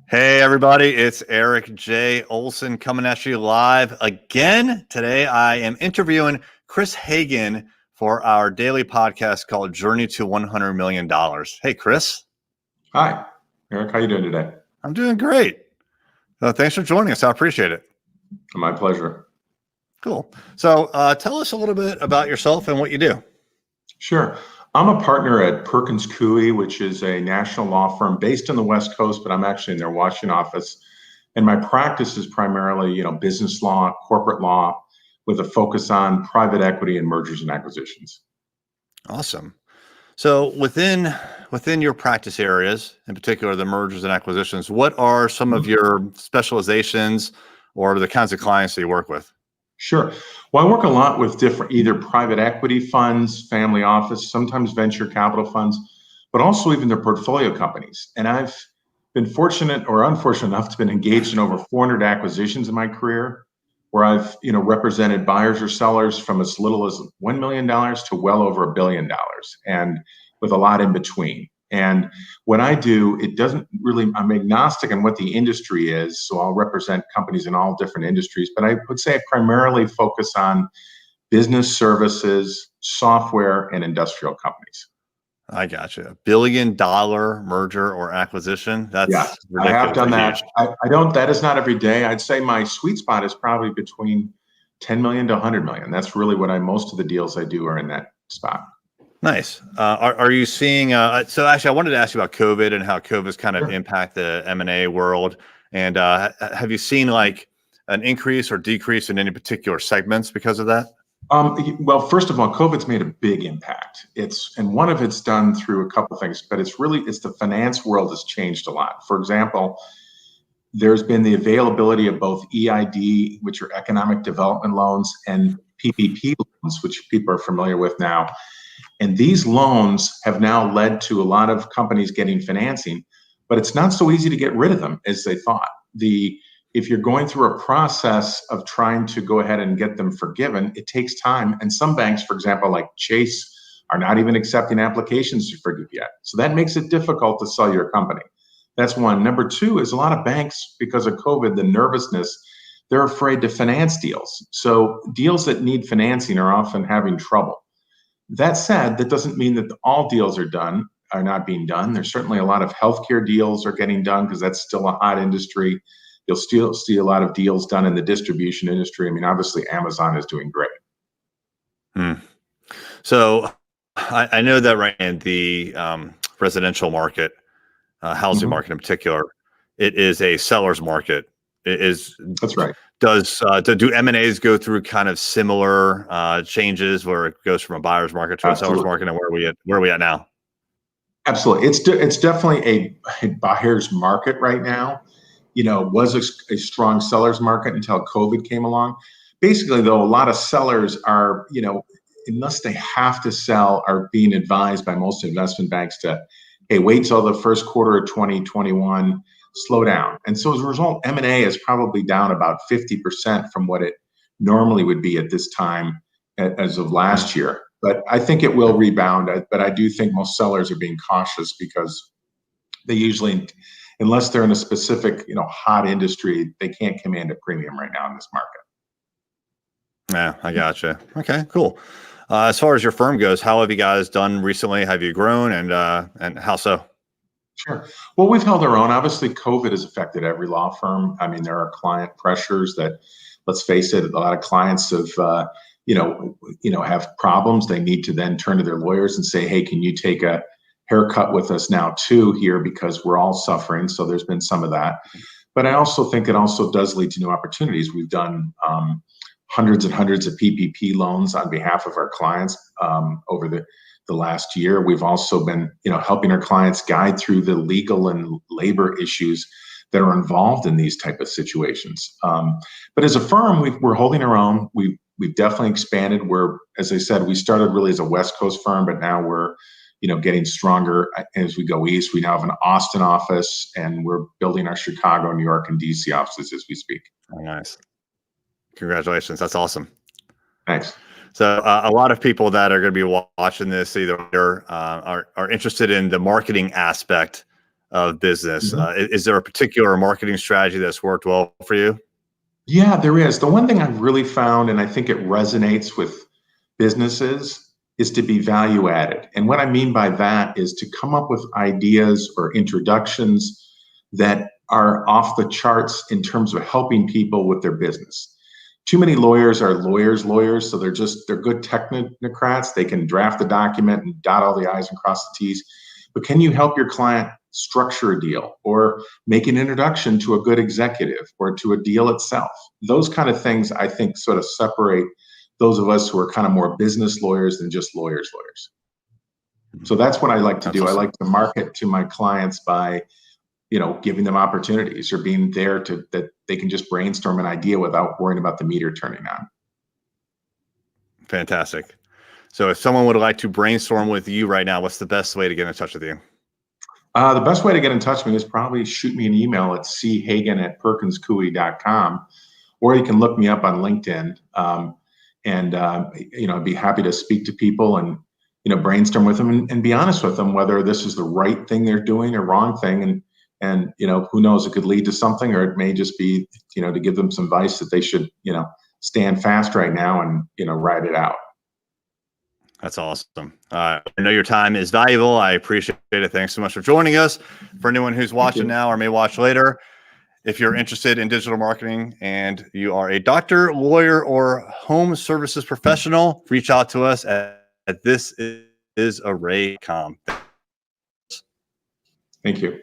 Hey everybody, it's Erik J. Olson coming at you live again. Today I am interviewing Chris Hagan for our daily podcast called Journey to $100 Million. Hey Chris. Hi, Erik. How you doing today? I'm doing great. Thanks for joining us. I appreciate it. My pleasure. Cool. So tell us a little bit about yourself and what you do. Sure. I'm a partner at Perkins Coie, which is a national law firm based on the West Coast, but I'm actually in their Washington office. And my practice is primarily, business law, corporate law, with a focus on private equity and mergers and acquisitions. Awesome. So within your practice areas, in particular the mergers and acquisitions, what are some of your specializations or the kinds of clients that you work with? Sure. Well, I work a lot with different either private equity funds, family office, sometimes venture capital funds, but also even their portfolio companies. And I've been fortunate or unfortunate enough to have been engaged in over 400 acquisitions in my career, where I've represented buyers or sellers from as little as $1 million to well over $1 billion, and with a lot in between. And what I do, it doesn't really, I'm agnostic on what the industry is. So I'll represent companies in all different industries, but I would say I primarily focus on business services, software, and industrial companies. I gotcha. $1 billion merger or acquisition. That's I have done that. Huge. I don't, that is not every day. I'd say my sweet spot is probably between 10 million to 100 million. That's really what most of the deals I do are in that spot. Nice. Are you seeing, so actually I wanted to ask you about COVID and how COVID's kind of impact the M&A world. And have you seen like an increase or decrease in any particular segments because of that? Well, first of all, COVID's made a big impact. And one of it's done through a couple of things, but it's the finance world has changed a lot. For example, there's been the availability of both EID, which are economic development loans, and PPP loans, which people are familiar with now. And these loans have now led to a lot of companies getting financing, but it's not so easy to get rid of them as they thought. If you're going through a process of trying to go ahead and get them forgiven, it takes time. And some banks, for example, like Chase, are not even accepting applications to forgive yet. So that makes it difficult to sell your company. That's one. Number two is a lot of banks, because of COVID, the nervousness, they're afraid to finance deals. So deals that need financing are often having trouble. That said, that doesn't mean that all deals are not being done. There's certainly a lot of healthcare deals are getting done because that's still a hot industry. You'll still see a lot of deals done in the distribution industry. I mean, obviously Amazon is doing great. So I know that right in the residential market, housing market in particular, it is a seller's market. That's right. Do M&As go through kind of similar changes where it goes from a buyer's market to a seller's market, and where are we at now? Absolutely. It's definitely a buyer's market right now. Was a strong seller's market until COVID came along. Basically, though, a lot of sellers are, unless they have to sell, are being advised by most investment banks to, hey, wait till the first quarter of 2021, slow down. And so as a result, M&A is probably down about 50% from what it normally would be at this time as of last year. But I think it will rebound. But I do think most sellers are being cautious because they usually, unless they're in a specific, hot industry, they can't command a premium right now in this market. Yeah, I gotcha. Okay, cool. As far as your firm goes, how have you guys done recently? Have you grown, and how so? Sure. Well, we've held our own. Obviously, COVID has affected every law firm. I mean, there are client pressures that, let's face it, a lot of clients have, have problems. They need to then turn to their lawyers and say, hey, can you take a haircut with us now too here, because we're all suffering. So there's been some of that. But I also think it also does lead to new opportunities. We've done hundreds and hundreds of PPP loans on behalf of our clients over the last year. We've also been, helping our clients guide through the legal and labor issues that are involved in these type of situations. But as a firm, we're holding our own. We've definitely expanded. As I said, we started really as a West Coast firm, but now we're, getting stronger as we go east. We now have an Austin office, and we're building our Chicago, New York, and DC offices as we speak. Oh, nice. Congratulations. That's awesome. Thanks. So a lot of people that are going to be watching this either are interested in the marketing aspect of business. Is there a particular marketing strategy that's worked well for you? Yeah, there is. The one thing I've really found, and I think it resonates with businesses, is to be value added. And what I mean by that is to come up with ideas or introductions that are off the charts in terms of helping people with their business. Too many lawyers are lawyers, so they're good technocrats. They can draft the document and dot all the I's and cross the T's. But can you help your client structure a deal or make an introduction to a good executive or to a deal itself? Those kind of things, I think, sort of separate those of us who are kind of more business lawyers than just lawyers. So that's what I like to do. Awesome. I like to market to my clients by, giving them opportunities or being there that they can just brainstorm an idea without worrying about the meter turning on. Fantastic. So if someone would like to brainstorm with you right now, what's the best way to get in touch with you? The best way to get in touch with me is probably shoot me an email at chagan@perkinscoie.com, or you can look me up on LinkedIn. I'd be happy to speak to people and, brainstorm with them and be honest with them whether this is the right thing they're doing or wrong thing. And who knows, it could lead to something, or it may just be, to give them some advice that they should, stand fast right now and, ride it out. That's awesome. I know your time is valuable. I appreciate it. Thanks so much for joining us. For anyone who's watching now or may watch later, if you're interested in digital marketing and you are a doctor, lawyer, or home services professional, reach out to us at thisisarray.com. Thank you.